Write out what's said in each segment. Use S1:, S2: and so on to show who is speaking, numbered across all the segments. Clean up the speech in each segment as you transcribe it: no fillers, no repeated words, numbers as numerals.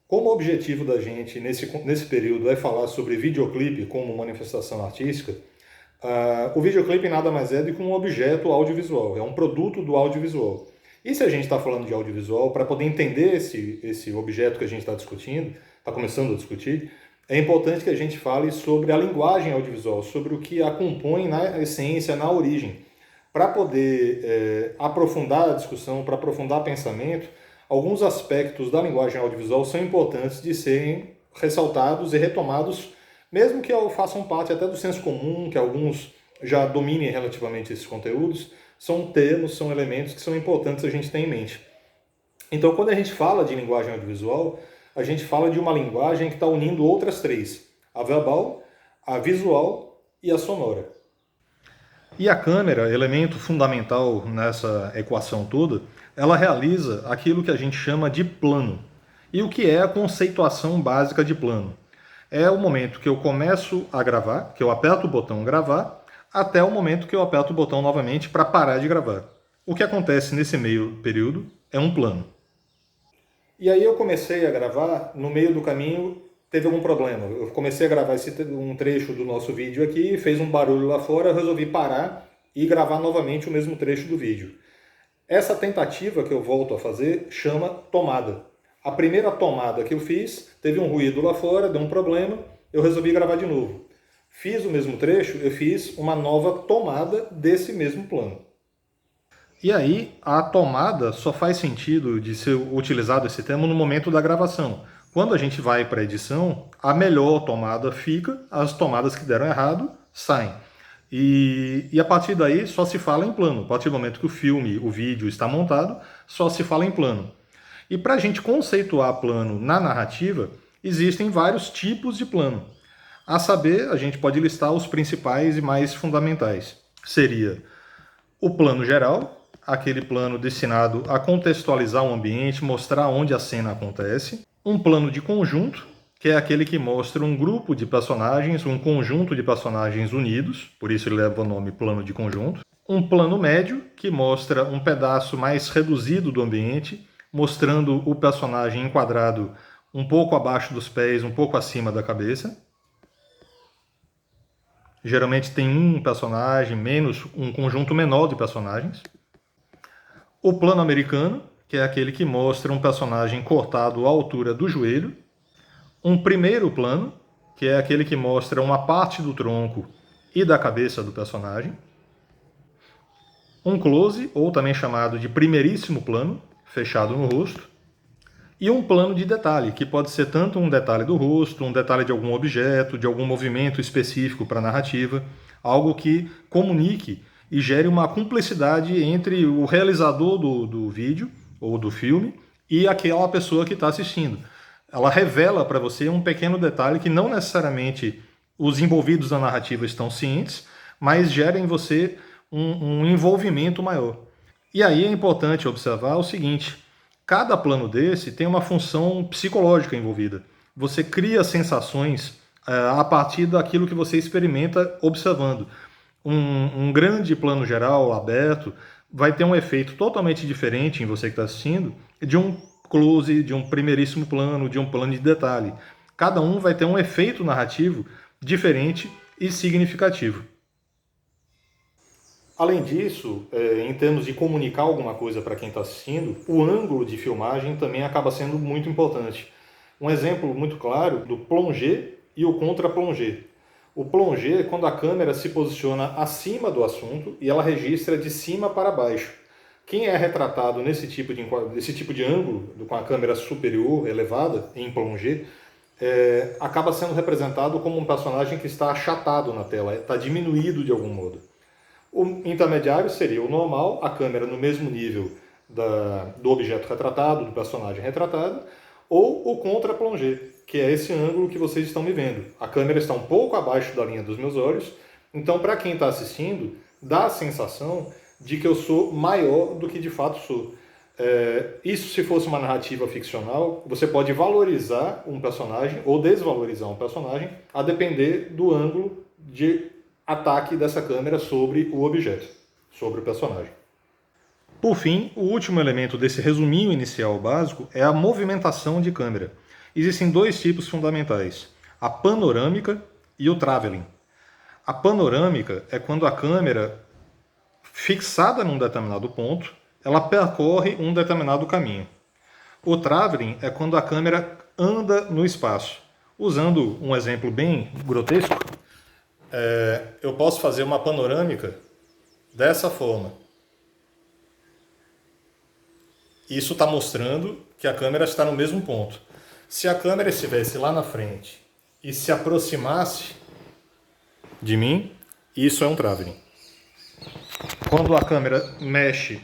S1: Como o objetivo da gente nesse período é falar sobre videoclipe como manifestação artística, o videoclipe nada mais é do que um objeto audiovisual, é um produto do audiovisual. E se a gente está falando de audiovisual, para poder entender esse objeto que a gente está discutindo, está começando a discutir, é importante que a gente fale sobre a linguagem audiovisual, sobre o que a compõe na essência, na origem. Para poder aprofundar a discussão, para aprofundar o pensamento, alguns aspectos da linguagem audiovisual são importantes de serem ressaltados e retomados, mesmo que façam parte até do senso comum, que alguns já dominem relativamente esses conteúdos, são termos, são elementos que são importantes a gente ter em mente. Então, quando a gente fala de linguagem audiovisual, a gente fala de uma linguagem que está unindo outras três: a verbal, a visual e a sonora. E a câmera, elemento fundamental nessa equação toda, ela realiza aquilo que a gente chama de plano. E o que é a conceituação básica de plano? É o momento que eu começo a gravar, que eu aperto o botão gravar, até o momento que eu aperto o botão novamente para parar de gravar. O que acontece nesse meio período é um plano. E aí eu comecei a gravar, no meio do caminho teve algum problema. Eu comecei a gravar um trecho do nosso vídeo aqui, fez um barulho lá fora, eu resolvi parar e gravar novamente o mesmo trecho do vídeo. Essa tentativa que eu volto a fazer chama tomada. A primeira tomada que eu fiz, teve um ruído lá fora, deu um problema, eu resolvi gravar de novo. Fiz o mesmo trecho, eu fiz uma nova tomada desse mesmo plano. E aí, a tomada só faz sentido de ser utilizado esse termo no momento da gravação. Quando a gente vai para a edição, a melhor tomada fica, as tomadas que deram errado saem. E a partir daí só se fala em plano. A partir do momento que o filme, o vídeo está montado, só se fala em plano. E para a gente conceituar plano na narrativa, existem vários tipos de plano. A saber, a gente pode listar os principais e mais fundamentais. Seria o plano geral, aquele plano destinado a contextualizar o ambiente, mostrar onde a cena acontece. Um plano de conjunto, que é aquele que mostra um grupo de personagens, um conjunto de personagens unidos, por isso ele leva o nome plano de conjunto. Um plano médio, que mostra um pedaço mais reduzido do ambiente, mostrando o personagem enquadrado um pouco abaixo dos pés, um pouco acima da cabeça. Geralmente tem um personagem, menos um conjunto menor de personagens. O plano americano, que é aquele que mostra um personagem cortado à altura do joelho. Um primeiro plano, que é aquele que mostra uma parte do tronco e da cabeça do personagem. Um close, ou também chamado de primeiríssimo plano, fechado no rosto. E um plano de detalhe, que pode ser tanto um detalhe do rosto, um detalhe de algum objeto, de algum movimento específico para a narrativa, algo que comunique e gere uma cumplicidade entre o realizador do vídeo ou do filme e aquela pessoa que está assistindo. Ela revela para você um pequeno detalhe que não necessariamente os envolvidos na narrativa estão cientes, mas gera em você um envolvimento maior. E aí é importante observar o seguinte: cada plano desse tem uma função psicológica envolvida. Você cria sensações a partir daquilo que você experimenta observando. Um grande plano geral, aberto, vai ter um efeito totalmente diferente em você que está assistindo de um close, de um primeiríssimo plano, de um plano de detalhe. Cada um vai ter um efeito narrativo diferente e significativo. Além disso, em termos de comunicar alguma coisa para quem está assistindo, o ângulo de filmagem também acaba sendo muito importante. Um exemplo muito claro do plongé e o contra-plongé. O plongé é quando a câmera se posiciona acima do assunto e ela registra de cima para baixo. Quem é retratado nesse tipo de ângulo, com a câmera superior, elevada, em plongé, acaba sendo representado como um personagem que está achatado na tela, está diminuído de algum modo. O intermediário seria o normal, a câmera no mesmo nível do objeto retratado, do personagem retratado, ou o contra-plongé, que é esse ângulo que vocês estão me vendo. A câmera está um pouco abaixo da linha dos meus olhos, então para quem está assistindo, dá a sensação de que eu sou maior do que de fato sou. Isso, se fosse uma narrativa ficcional, você pode valorizar um personagem ou desvalorizar um personagem a depender do ângulo de ataque dessa câmera sobre o objeto, sobre o personagem. Por fim, o último elemento desse resuminho inicial básico é a movimentação de câmera. Existem dois tipos fundamentais, a panorâmica e o traveling. A panorâmica é quando a câmera, fixada num determinado ponto, ela percorre um determinado caminho. O traveling é quando a câmera anda no espaço. Usando um exemplo bem grotesco, eu posso fazer uma panorâmica dessa forma. Isso está mostrando que a câmera está no mesmo ponto. Se a câmera estivesse lá na frente e se aproximasse de mim, isso é um traveling. Quando a câmera mexe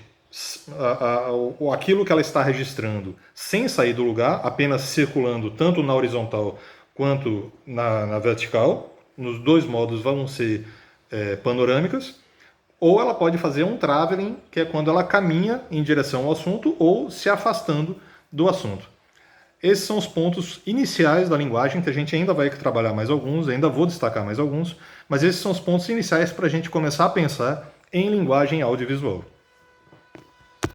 S1: aquilo que ela está registrando sem sair do lugar, apenas circulando tanto na horizontal quanto na vertical, nos dois modos vão ser panorâmicas, ou ela pode fazer um traveling, que é quando ela caminha em direção ao assunto ou se afastando do assunto. Esses são os pontos iniciais da linguagem, que a gente ainda vai trabalhar mais alguns, ainda vou destacar mais alguns, mas esses são os pontos iniciais para a gente começar a pensar em linguagem audiovisual.